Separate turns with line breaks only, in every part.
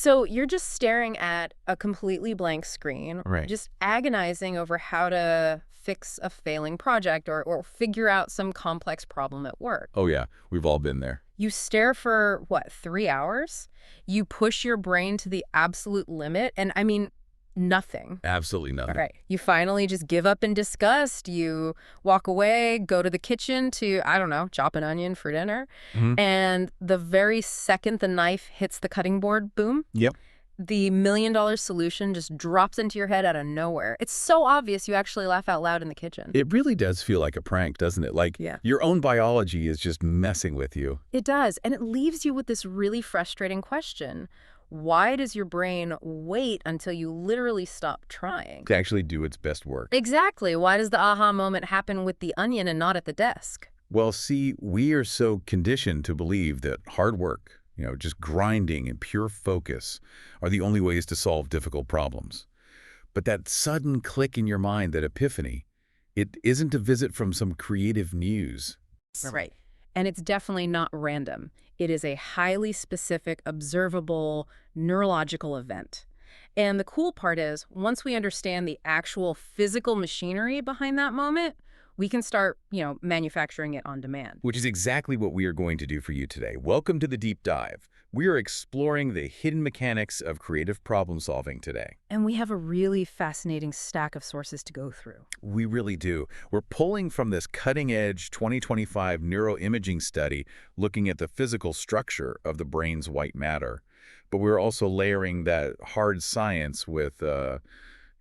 So you're just staring at a completely blank screen,
Right.
just agonizing over how to fix a failing project or figure out some complex problem at work.
Oh, yeah. We've all been there.
You stare for, what, 3 hours? You push your brain to the absolute limit, and I mean, nothing.
Absolutely
All
nothing.
right. You finally just give up in disgust. You walk away, go to the kitchen to, I don't know, chop an onion for dinner.
Hmm.
And the very second the knife hits the cutting board, boom,
Yep.
the $1 million solution just drops into your head out of nowhere. It's so obvious you actually laugh out loud in the kitchen.
It really does feel like a prank, doesn't it? Like
Yeah.
your own biology is just messing with you.
It does. And it leaves you with this really frustrating question. Why does your brain wait until you literally stop trying?
To actually do its best work.
Exactly. Why does the aha moment happen with the onion and not at the desk?
Well, see, we are so conditioned to believe that hard work, just grinding and pure focus are the only ways to solve difficult problems. But that sudden click in your mind, that epiphany, it isn't a visit from some creative muse.
Right. And it's definitely not random. It is a highly specific, observable, neurological event. And the cool part is, once we understand the actual physical machinery behind that moment, we can start, manufacturing it on demand.
Which is exactly what we are going to do for you today. Welcome to the Deep Dive. We are exploring the hidden mechanics of creative problem solving today.
And we have a really fascinating stack of sources to go through.
We really do. We're pulling from this cutting-edge 2025 neuroimaging study looking at the physical structure of the brain's white matter. But we're also layering that hard science with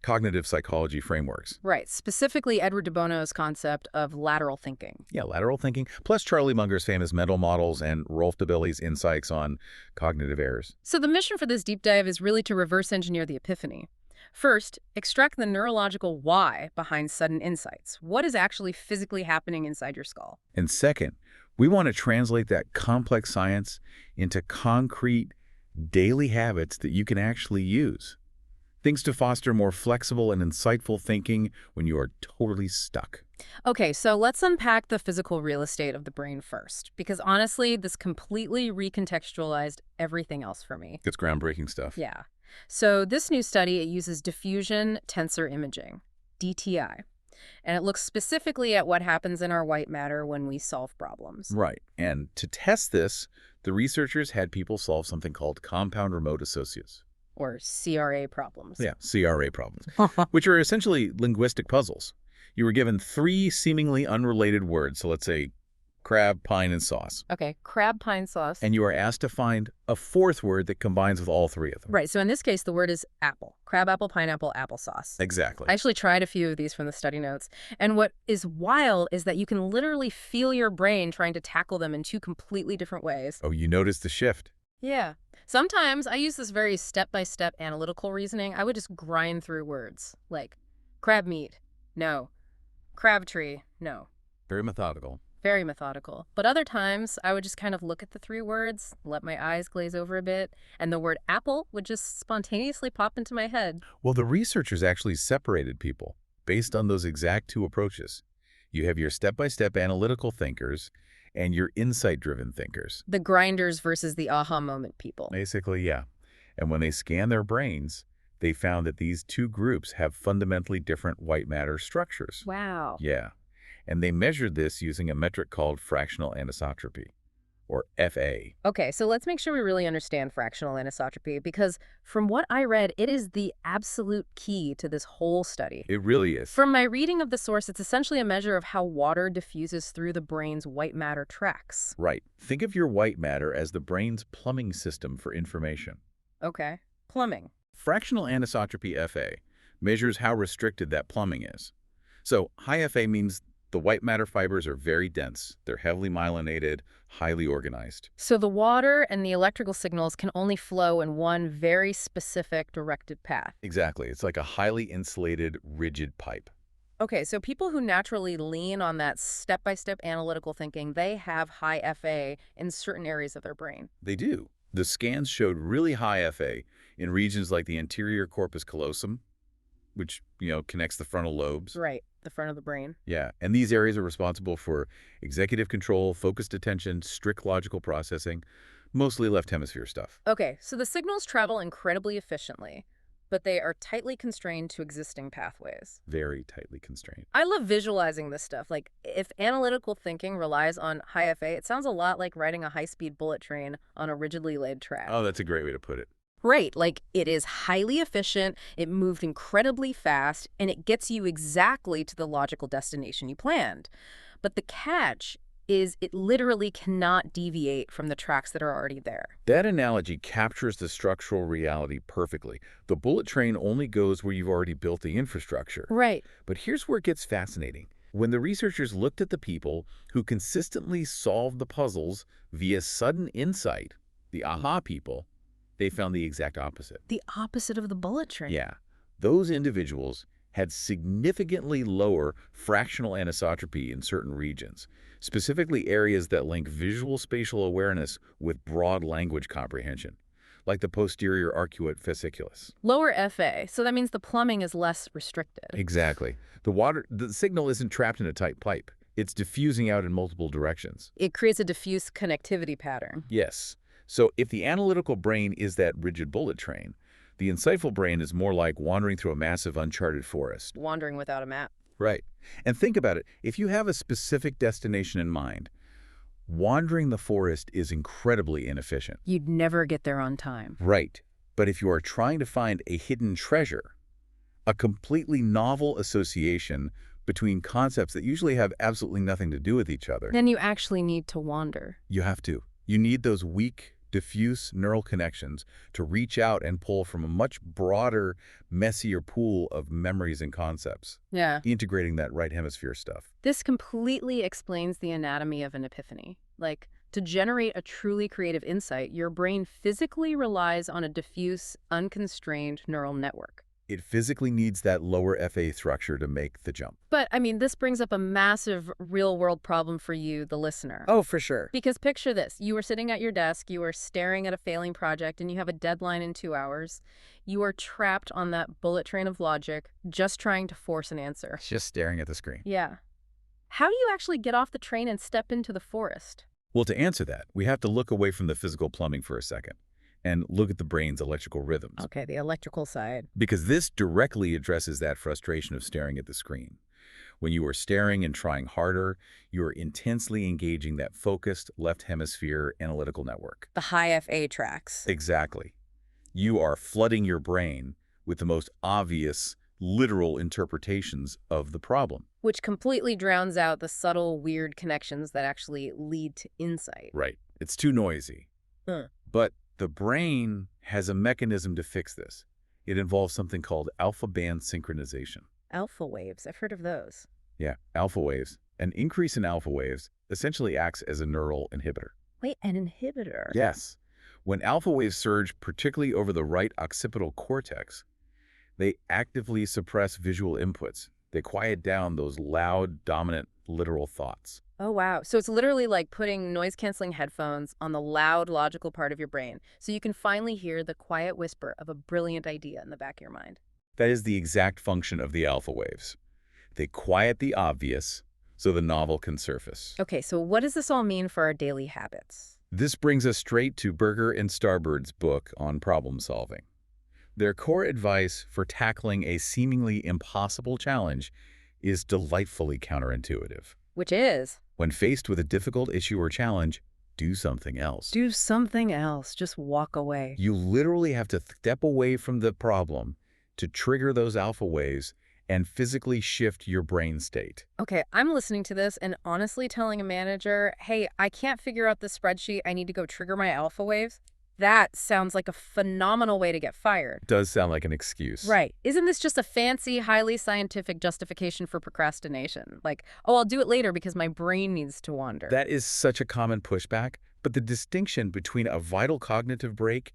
cognitive psychology frameworks.
Right. Specifically, Edward de Bono's concept of lateral thinking.
Yeah, lateral thinking, plus Charlie Munger's famous mental models and Rolf DeBilly's insights on cognitive errors.
So the mission for this deep dive is really to reverse engineer the epiphany. First, extract the neurological why behind sudden insights. What is actually physically happening inside your skull?
And second, we want to translate that complex science into concrete, daily habits that you can actually use. Things to foster more flexible and insightful thinking when you are totally stuck.
Okay, so let's unpack the physical real estate of the brain first, because honestly, this completely recontextualized everything else for me.
It's groundbreaking stuff.
Yeah. So this new study, it uses diffusion tensor imaging, DTI, and it looks specifically at what happens in our white matter when we solve problems.
Right. And to test this, the researchers had people solve something called compound remote associates.
Or CRA problems.
Yeah, CRA problems, which are essentially linguistic puzzles. You were given 3 seemingly unrelated words, so let's say crab, pine, and sauce.
Okay, crab pine sauce.
And you are asked to find a 4th word that combines with all 3 of them.
Right, so in this case, the word is apple. Crab apple, pineapple, applesauce.
Exactly.
I actually tried a few of these from the study notes. And what is wild is that you can literally feel your brain trying to tackle them in 2 completely different ways.
Oh, you noticed the shift.
Yeah. Sometimes I use this very step-by-step analytical reasoning. I would just grind through words, like crab meat, no. Crab tree, no.
Very methodical.
Very methodical. But other times, I would just kind of look at the 3 words, let my eyes glaze over a bit, and the word apple would just spontaneously pop into my head.
Well, the researchers actually separated people based on those exact 2 approaches. You have your step-by-step analytical thinkers and your insight-driven thinkers.
The grinders versus the aha moment people.
Basically, yeah. And when they scanned their brains, they found that these 2 groups have fundamentally different white matter structures.
Wow.
Yeah. And they measured this using a metric called fractional anisotropy, or FA.
Okay, so let's make sure we really understand fractional anisotropy, because from what I read, it is the absolute key to this whole study.
It really is.
From my reading of the source, it's essentially a measure of how water diffuses through the brain's white matter tracts.
Right. Think of your white matter as the brain's plumbing system for information.
Okay. Plumbing.
Fractional anisotropy FA measures how restricted that plumbing is. So high FA means the white matter fibers are very dense. They're heavily myelinated, highly organized.
So the water and the electrical signals can only flow in one very specific directed path.
Exactly. It's like a highly insulated, rigid pipe.
Okay, so people who naturally lean on that step-by-step analytical thinking, they have high FA in certain areas of their brain.
They do. The scans showed really high FA in regions like the anterior corpus callosum, which, connects the frontal lobes.
Right, the front of the brain.
Yeah, and these areas are responsible for executive control, focused attention, strict logical processing. Mostly left hemisphere stuff.
Okay, so the signals travel incredibly efficiently, but they are tightly constrained to existing pathways.
Very tightly constrained.
I love visualizing this stuff. Like, if analytical thinking relies on high FA, it sounds a lot like riding a high-speed bullet train on a rigidly laid track.
Oh, that's a great way to put it.
Right, like it is highly efficient, it moved incredibly fast, and it gets you exactly to the logical destination you planned. But the catch is it literally cannot deviate from the tracks that are already there.
That analogy captures the structural reality perfectly. The bullet train only goes where you've already built the infrastructure.
Right.
But here's where it gets fascinating. When the researchers looked at the people who consistently solved the puzzles via sudden insight, the aha people, they found the exact opposite.
The opposite of the bullet train.
Yeah, those individuals had significantly lower fractional anisotropy in certain regions, specifically areas that link visual spatial awareness with broad language comprehension, like the posterior arcuate fasciculus.
Lower FA, so that means the plumbing is less restricted.
Exactly. The signal isn't trapped in a tight pipe. It's diffusing out in multiple directions.
It creates a diffuse connectivity pattern.
Yes. So if the analytical brain is that rigid bullet train, the insightful brain is more like wandering through a massive uncharted forest.
Wandering without a map.
Right. And think about it. If you have a specific destination in mind, wandering the forest is incredibly inefficient.
You'd never get there on time.
Right. But if you are trying to find a hidden treasure, a completely novel association between concepts that usually have absolutely nothing to do with each other,
Then you actually need to wander.
you have to. You need those weak, diffuse neural connections to reach out and pull from a much broader, messier pool of memories and concepts,
Yeah.
integrating that right hemisphere stuff.
This completely explains the anatomy of an epiphany. Like, to generate a truly creative insight, your brain physically relies on a diffuse, unconstrained neural network.
It physically needs that lower FA structure to make the jump.
But, I mean, this brings up a massive real-world problem for you, the listener.
Oh, for sure.
Because picture this. You are sitting at your desk, you are staring at a failing project, and you have a deadline in 2 hours. You are trapped on that bullet train of logic, just trying to force an answer.
Just staring at the screen.
Yeah. How do you actually get off the train and step into the forest?
Well, to answer that, we have to look away from the physical plumbing for a second and look at the brain's electrical rhythms.
Okay, the electrical side.
Because this directly addresses that frustration of staring at the screen. When you are staring and trying harder, you are intensely engaging that focused left hemisphere analytical network.
The high FA tracks.
Exactly. You are flooding your brain with the most obvious, literal interpretations of the problem.
Which completely drowns out the subtle, weird connections that actually lead to insight.
Right. It's too noisy.
Huh.
But the brain has a mechanism to fix this. It involves something called alpha band synchronization.
Alpha waves, I've heard of those.
Yeah, alpha waves. An increase in alpha waves essentially acts as a neural inhibitor.
Wait, an inhibitor?
Yes. When alpha waves surge, particularly over the right occipital cortex, they actively suppress visual inputs. They quiet down those loud, dominant, literal thoughts.
Oh, wow. So it's literally like putting noise-canceling headphones on the loud, logical part of your brain, so you can finally hear the quiet whisper of a brilliant idea in the back of your mind.
That is the exact function of the alpha waves. They quiet the obvious so the novel can surface.
Okay, so what does this all mean for our daily habits?
This brings us straight to Berger and Starbird's book on problem solving. Their core advice for tackling a seemingly impossible challenge is delightfully counterintuitive.
Which is?
When faced with a difficult issue or challenge, do something else.
Do something else. Just walk away.
You literally have to step away from the problem to trigger those alpha waves and physically shift your brain state.
Okay, I'm listening to this and honestly telling a manager, hey, I can't figure out the spreadsheet. I need to go trigger my alpha waves. That sounds like a phenomenal way to get fired.
Does sound like an excuse.
Right. Isn't this just a fancy, highly scientific justification for procrastination? Like, oh, I'll do it later because my brain needs to wander.
That is such a common pushback, but the distinction between a vital cognitive break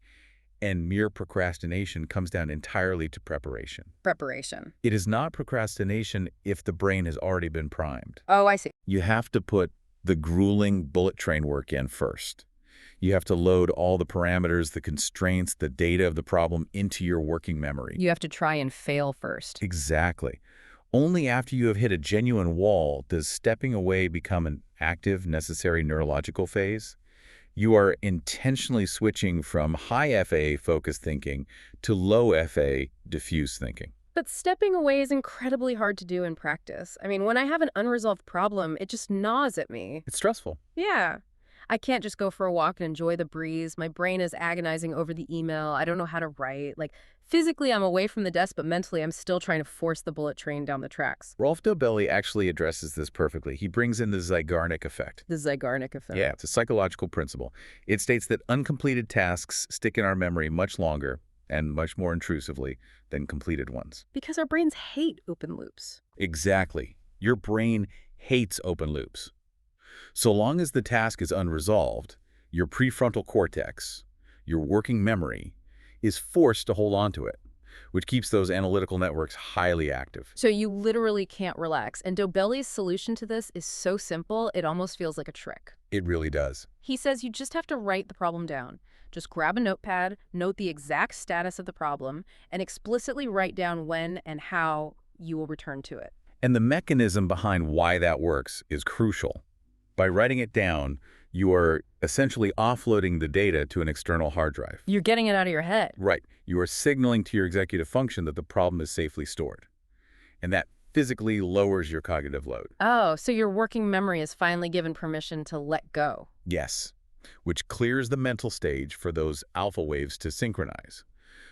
and mere procrastination comes down entirely to preparation.
Preparation.
It is not procrastination if the brain has already been primed.
Oh, I see.
You have to put the grueling bullet train work in first. You have to load all the parameters, the constraints, the data of the problem into your working memory.
You have to try and fail first.
Exactly. Only after you have hit a genuine wall does stepping away become an active, necessary neurological phase. You are intentionally switching from high FA focused thinking to low FA diffuse thinking.
But stepping away is incredibly hard to do in practice. I mean, when I have an unresolved problem, it just gnaws at me.
It's stressful.
Yeah. I can't just go for a walk and enjoy the breeze. My brain is agonizing over the email. I don't know how to write. Like, physically, I'm away from the desk, but mentally, I'm still trying to force the bullet train down the tracks.
Rolf Dobelli actually addresses this perfectly. He brings in the Zeigarnik effect.
The Zeigarnik effect.
Yeah, it's a psychological principle. It states that uncompleted tasks stick in our memory much longer and much more intrusively than completed ones.
Because our brains hate open loops.
Exactly. Your brain hates open loops. So long as the task is unresolved, your prefrontal cortex, your working memory, is forced to hold on to it, which keeps those analytical networks highly active.
So you literally can't relax. And Dobelli's solution to this is so simple, it almost feels like a trick.
It really does.
He says you just have to write the problem down. Just grab a notepad, note the exact status of the problem, and explicitly write down when and how you will return to it.
And the mechanism behind why that works is crucial. By writing it down, you are essentially offloading the data to an external hard drive.
You're getting it out of your head.
Right. You are signaling to your executive function that the problem is safely stored. And that physically lowers your cognitive load.
Oh, so your working memory is finally given permission to let go.
Yes, which clears the mental stage for those alpha waves to synchronize,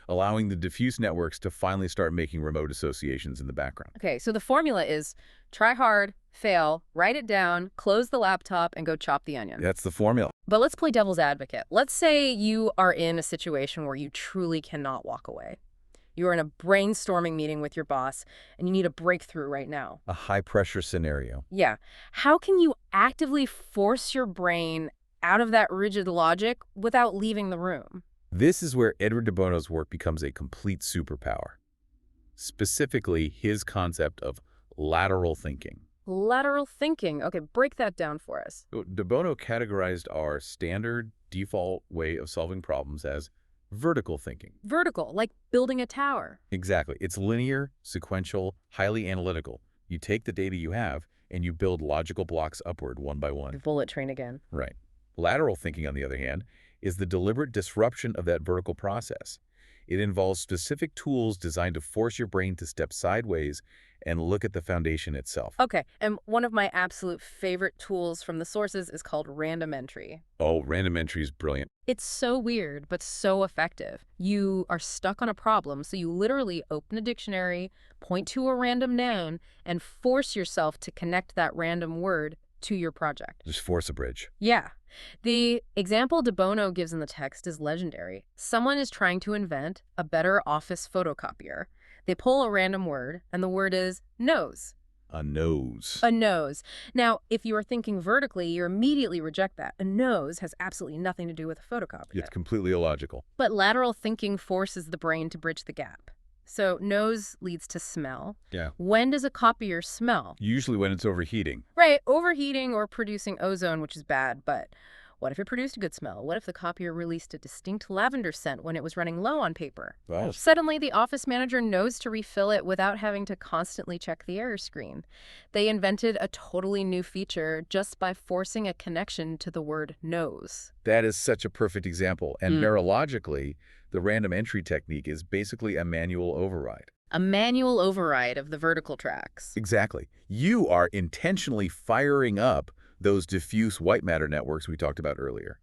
allowing the diffuse networks to finally start making remote associations in the background.
Okay, so the formula is try hard, fail, write it down, close the laptop, and go chop the onion.
That's the formula.
But let's play devil's advocate. Let's say you are in a situation where you truly cannot walk away. You are in a brainstorming meeting with your boss, and you need a breakthrough right now.
A high-pressure scenario.
Yeah. How can you actively force your brain out of that rigid logic without leaving the room?
This is where Edward de Bono's work becomes a complete superpower. Specifically, his concept of lateral thinking.
Lateral thinking. Okay, break that down for us.
De Bono categorized our standard default way of solving problems as vertical thinking.
Vertical, like building a tower.
Exactly. It's linear, sequential, highly analytical. You take the data you have and you build logical blocks upward one by
The
one.
bullet train again.
Right. Lateral thinking, on the other hand, is the deliberate disruption of that vertical process. It involves specific tools designed to force your brain to step sideways and look at the foundation itself.
Okay, and one of my absolute favorite tools from the sources is called random entry.
Oh, random entry is brilliant.
It's so weird, but so effective. You are stuck on a problem, so you literally open a dictionary, point to a random noun, and force yourself to connect that random word to your project.
Just force a bridge.
Yeah. The example de Bono gives in the text is legendary. Someone is trying to invent a better office photocopier. They pull a random word, and the word is nose.
A nose.
A nose. Now, if you are thinking vertically, you immediately reject that. A nose has absolutely nothing to do with a photocopier.
It's completely illogical.
But lateral thinking forces the brain to bridge the gap. So nose leads to smell.
Yeah.
When does a copier smell?
Usually when it's overheating.
Right, overheating or producing ozone, which is bad, but what if it produced a good smell? What if the copier released a distinct lavender scent when it was running low on paper?
Wow.
Suddenly, the office manager knows to refill it without having to constantly check the error screen. They invented a totally new feature just by forcing a connection to the word nose.
That is such a perfect example. And neurologically, the random entry technique is basically a manual override.
A manual override of the vertical tracks.
Exactly. You are intentionally firing up those diffuse white matter networks we talked about earlier.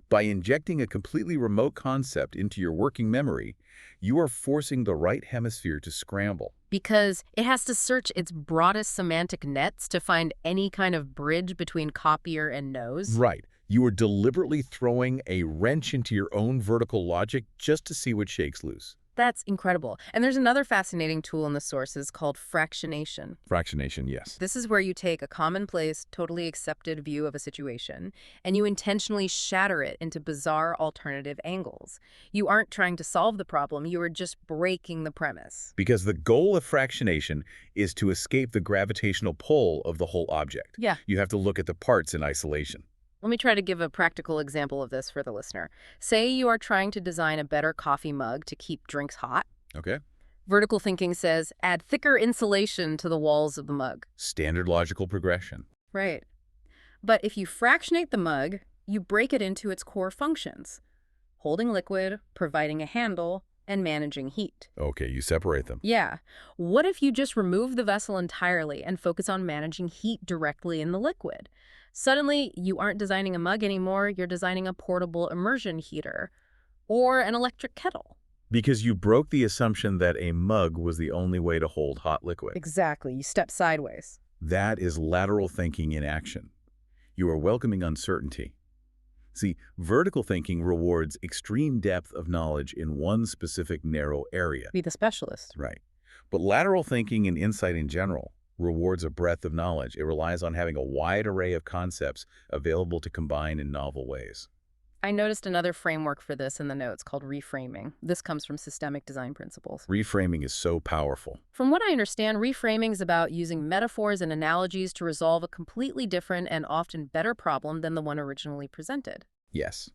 By injecting a completely remote concept into your working memory, you are forcing the right hemisphere to scramble.
Because it has to search its broadest semantic nets to find any kind of bridge between copier and nose.
Right. You are deliberately throwing a wrench into your own vertical logic just to see what shakes loose.
That's incredible. And there's another fascinating tool in the sources called fractionation.
Fractionation, yes.
This is where you take a commonplace, totally accepted view of a situation, and you intentionally shatter it into bizarre alternative angles. You aren't trying to solve the problem, you are just breaking the premise.
Because the goal of fractionation is to escape the gravitational pull of the whole object.
Yeah.
You have to look at the parts in isolation.
Let me try to give a practical example of this for the listener. Say you are trying to design a better coffee mug to keep drinks hot.
Okay.
Vertical thinking says, add thicker insulation to the walls of the mug.
Standard logical progression.
Right. But if you fractionate the mug, You break it into its core functions: holding liquid, providing a handle, and managing heat.
Okay, you separate them.
Yeah. What if you just remove the vessel entirely and focus on managing heat directly in the liquid? Suddenly, you aren't designing a mug anymore, you're designing a portable immersion heater or an electric kettle.
Because you broke the assumption that a mug was the only way to hold hot liquid.
Exactly. You step sideways.
That is lateral thinking in action. You are welcoming uncertainty. See, vertical thinking rewards extreme depth of knowledge in one specific narrow area.
Be the specialist.
Right. But lateral thinking and insight in general rewards a breadth of knowledge. It relies on having a wide array of concepts available to combine in novel ways.
I noticed another framework for this in the notes called reframing. This comes from systemic design principles.
Reframing is so powerful.
From what I understand, reframing is about using metaphors and analogies to resolve a completely different and often better problem than the one originally presented.
Yes.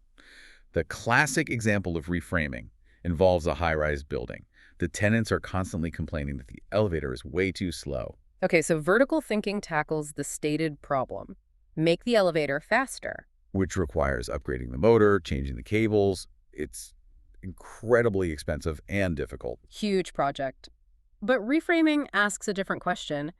The classic example of reframing involves a high-rise building. The tenants are constantly complaining that the elevator is way too slow.
Okay, so vertical thinking tackles the stated problem. Make the elevator faster.
Which requires upgrading the motor, changing the cables. It's incredibly expensive and difficult.
Huge project. But reframing asks a different question.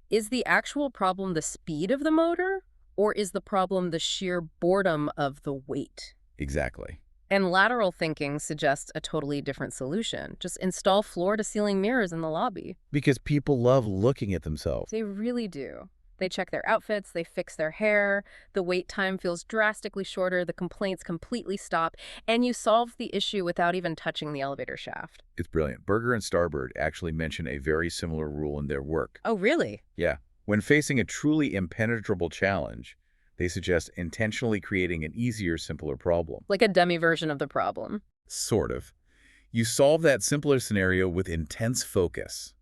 Is the actual problem the speed of the motor, or is the problem the sheer boredom of the weight?
Exactly.
And lateral thinking suggests a totally different solution. Just install floor-to-ceiling mirrors in the lobby.
Because people love looking at themselves.
They really do. They check their outfits, they fix their hair, the wait time feels drastically shorter, the complaints completely stop, and you solve the issue without even touching the elevator shaft.
It's brilliant. Berger and Starbird actually mention a very similar rule in their work.
Oh, really?
Yeah. When facing a truly impenetrable challenge, they suggest intentionally creating an easier, simpler problem.
Like a dummy version of the problem.
Sort of. You solve that simpler scenario with intense focus.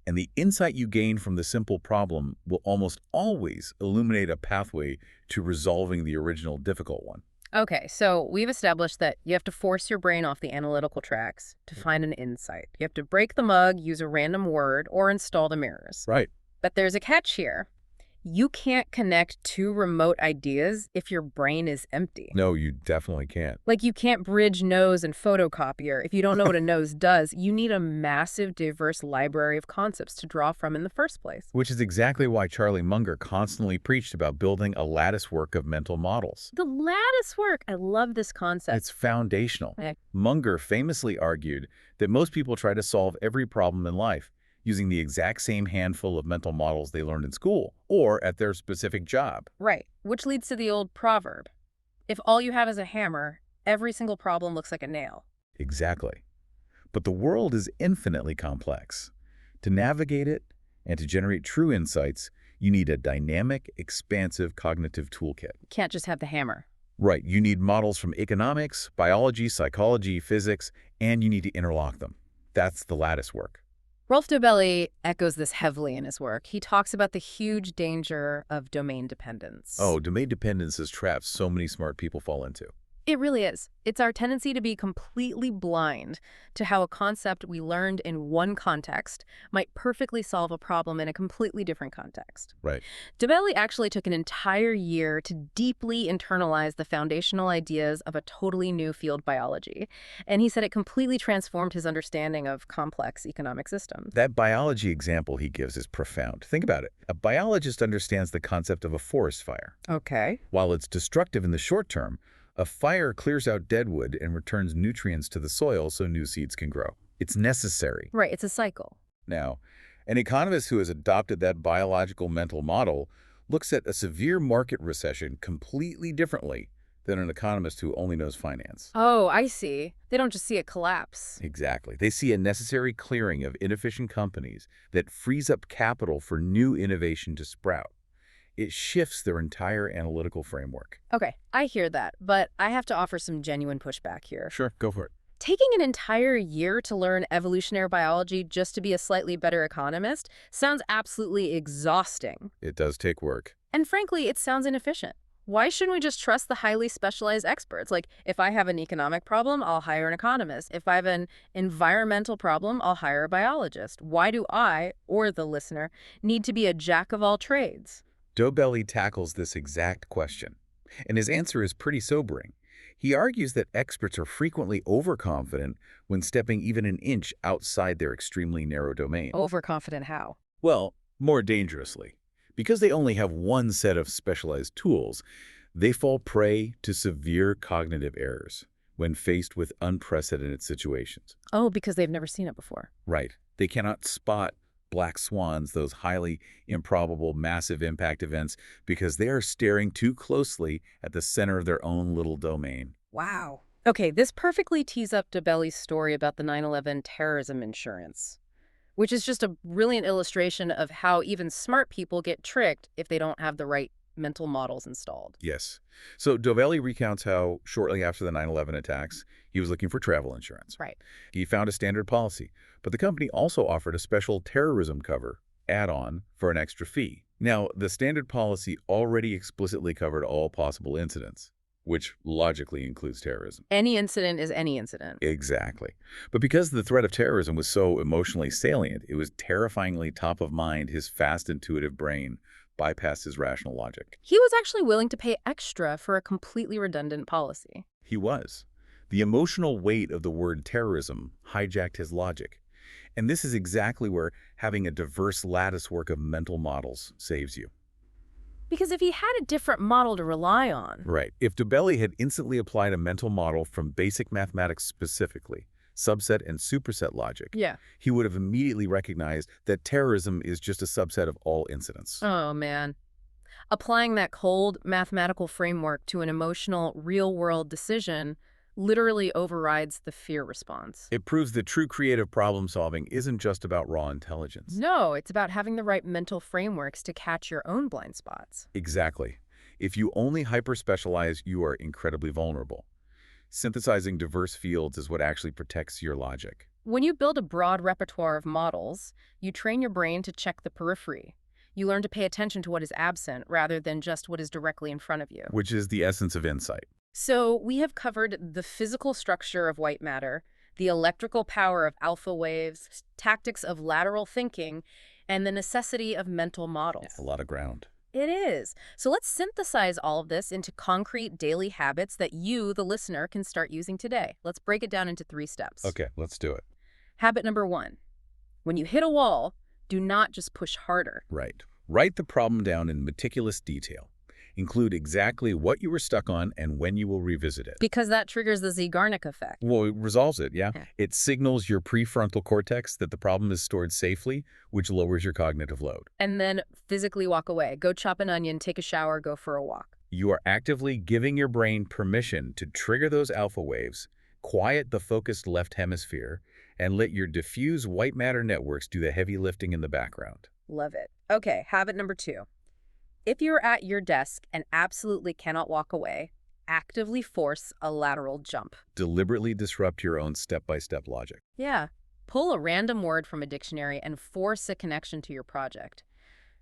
And the insight you gain from the simple problem will almost always illuminate a pathway to resolving the original difficult one.
Okay, so we've established that you have to force your brain off the analytical tracks to find an insight. You have to break the mug, use a random word, or install the mirrors.
Right.
But there's a catch here. You can't connect two remote ideas if your brain is empty.
No, you definitely can't.
Like you can't bridge nose and photocopier. If you don't know what a nose does, you need a massive, diverse library of concepts to draw from in the first place.
Which is exactly why Charlie Munger constantly preached about building a lattice work of mental models.
The lattice work. I love this concept.
It's foundational.
Okay.
Munger famously argued that most people try to solve every problem in life using the exact same handful of mental models they learned in school or at their specific job.
Right, which leads to the old proverb. If all you have is a hammer, every single problem looks like a nail.
Exactly. But the world is infinitely complex. To navigate it and to generate true insights, you need a dynamic, expansive cognitive toolkit.
You can't just have the hammer.
Right, you need models from economics, biology, psychology, physics, and you need to interlock them. That's the lattice work.
Rolf Dobelli echoes this heavily in his work. He talks about the huge danger of domain dependence.
Oh, domain dependence is traps so many smart people fall into.
It really is. It's our tendency to be completely blind to how a concept we learned in one context might perfectly solve a problem in a completely different context.
Right.
Dobelli actually took an entire year to deeply internalize the foundational ideas of a totally new field, biology. And he said it completely transformed his understanding of complex economic systems.
That biology example he gives is profound. Think about it. A biologist understands the concept of a forest fire.
Okay.
While it's destructive in the short term, a fire clears out deadwood and returns nutrients to the soil so new seeds can grow. It's necessary.
Right, it's a cycle.
Now, an economist who has adopted that biological mental model looks at a severe market recession completely differently than an economist who only knows finance.
Oh, I see. They don't just see it collapse.
Exactly. They see a necessary clearing of inefficient companies that frees up capital for new innovation to sprout. It shifts their entire analytical framework.
Okay, I hear that, but I have to offer some genuine pushback here.
Sure, go for it.
Taking an entire year to learn evolutionary biology just to be a slightly better economist sounds absolutely exhausting.
It does take work.
And frankly, it sounds inefficient. Why shouldn't we just trust the highly specialized experts? Like, if I have an economic problem, I'll hire an economist. If I have an environmental problem, I'll hire a biologist. Why do I, or the listener, need to be a jack of all trades?
Dobelli tackles this exact question. And his answer is pretty sobering. He argues that experts are frequently overconfident when stepping even an inch outside their extremely narrow domain.
Overconfident how?
Well, more dangerously. Because they only have one set of specialized tools, they fall prey to severe cognitive errors when faced with unprecedented situations.
Oh, because they've never seen it before.
Right. They cannot spot black swans, those highly improbable, massive impact events, because they are staring too closely at the center of their own little domain.
Wow. Okay, this perfectly tees up DeBelly's story about the 9/11 terrorism insurance, which is just a brilliant illustration of how even smart people get tricked if they don't have the right mental models installed.
Yes. So Dovelli recounts how, shortly after the 9/11 attacks, he was looking for travel insurance.
Right.
He found a standard policy, but the company also offered a special terrorism cover add-on for an extra fee. Now, the standard policy already explicitly covered all possible incidents, which logically includes terrorism.
Any incident is any incident.
Exactly. But because the threat of terrorism was so emotionally salient, it was terrifyingly top of mind, his fast, intuitive brain bypassed his rational logic.
He was actually willing to pay extra for a completely redundant policy.
He was. The emotional weight of the word terrorism hijacked his logic. And this is exactly where having a diverse lattice work of mental models saves you.
Because if he had a different model to rely on...
Right. If Dobelli had instantly applied a mental model from basic mathematics specifically, subset and superset logic,
Yeah.
he would have immediately recognized that terrorism is just a subset of all incidents.
Oh, man. Applying that cold mathematical framework to an emotional, real-world decision literally overrides the fear response.
It proves that true creative problem-solving isn't just about raw intelligence.
No, it's about having the right mental frameworks to catch your own blind spots.
Exactly. If you only hyper-specialize, you are incredibly vulnerable. Synthesizing diverse fields is what actually protects your logic.
When you build a broad repertoire of models, you train your brain to check the periphery. You learn to pay attention to what is absent rather than just what is directly in front of you.
Which is the essence of insight.
So we have covered the physical structure of white matter, the electrical power of alpha waves, tactics of lateral thinking, and the necessity of mental models.
A lot of ground.
It is. So let's synthesize all of this into concrete daily habits that you, the listener, can start using today. Let's break it down into 3 steps.
Okay, let's do it.
Habit number 1. When you hit a wall, do not just push harder.
Right. Write the problem down in meticulous detail. Include exactly what you were stuck on and when you will revisit it.
Because that triggers the Zeigarnik effect.
Well, it resolves it, yeah. It signals your prefrontal cortex that the problem is stored safely, which lowers your cognitive load.
And then physically walk away. Go chop an onion, take a shower, go for a walk.
You are actively giving your brain permission to trigger those alpha waves, quiet the focused left hemisphere, and let your diffuse white matter networks do the heavy lifting in the background.
Love it. Okay, habit number 2. If you're at your desk and absolutely cannot walk away, actively force a lateral jump.
Deliberately disrupt your own step-by-step logic.
Yeah. Pull a random word from a dictionary and force a connection to your project.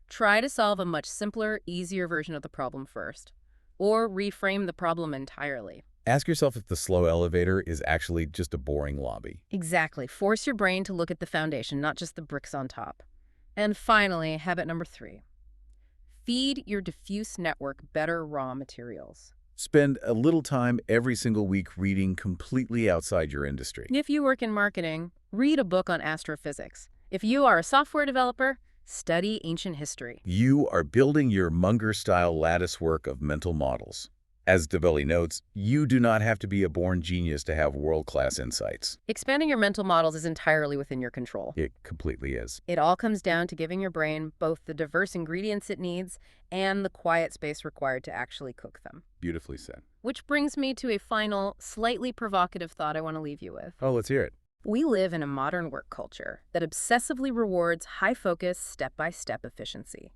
Try to solve a much simpler, easier version of the problem first, or reframe the problem entirely.
Ask yourself if the slow elevator is actually just a boring lobby.
Exactly. Force your brain to look at the foundation, not just the bricks on top. And finally, habit number 3. Feed your diffuse network better raw materials.
Spend a little time every single week reading completely outside your industry.
If you work in marketing, read a book on astrophysics. If you are a software developer, study ancient history.
You are building your Munger-style lattice work of mental models. As Dovelli notes, you do not have to be a born genius to have world-class insights.
Expanding your mental models is entirely within your control.
It completely is.
It all comes down to giving your brain both the diverse ingredients it needs and the quiet space required to actually cook them.
Beautifully said.
Which brings me to a final, slightly provocative thought I want to leave you with.
Oh, let's hear it.
We live in a modern work culture that obsessively rewards high-focus, step-by-step efficiency.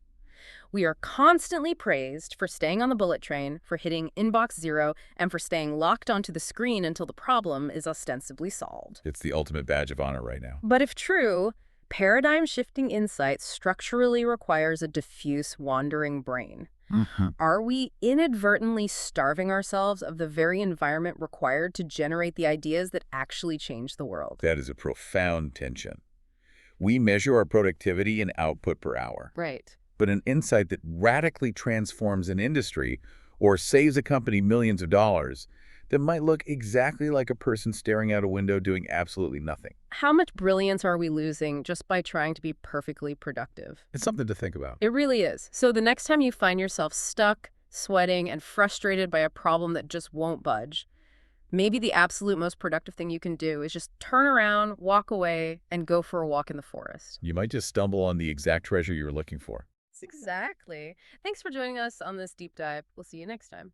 We are constantly praised for staying on the bullet train, for hitting inbox 0, and for staying locked onto the screen until the problem is ostensibly solved.
It's the ultimate badge of honor right now.
But if true, paradigm-shifting insight structurally requires a diffuse, wandering brain. Are we inadvertently starving ourselves of the very environment required to generate the ideas that actually change the world?
That is a profound tension. We measure our productivity in output per hour.
Right.
But an insight that radically transforms an industry or saves a company millions of dollars that might look exactly like a person staring out a window doing absolutely nothing.
How much brilliance are we losing just by trying to be perfectly productive?
It's something to think about.
It really is. So the next time you find yourself stuck, sweating, and frustrated by a problem that just won't budge, maybe the absolute most productive thing you can do is just turn around, walk away, and go for a walk in the forest.
You might just stumble on the exact treasure you were looking for.
Exactly. Thanks for joining us on this deep dive. We'll see you next time.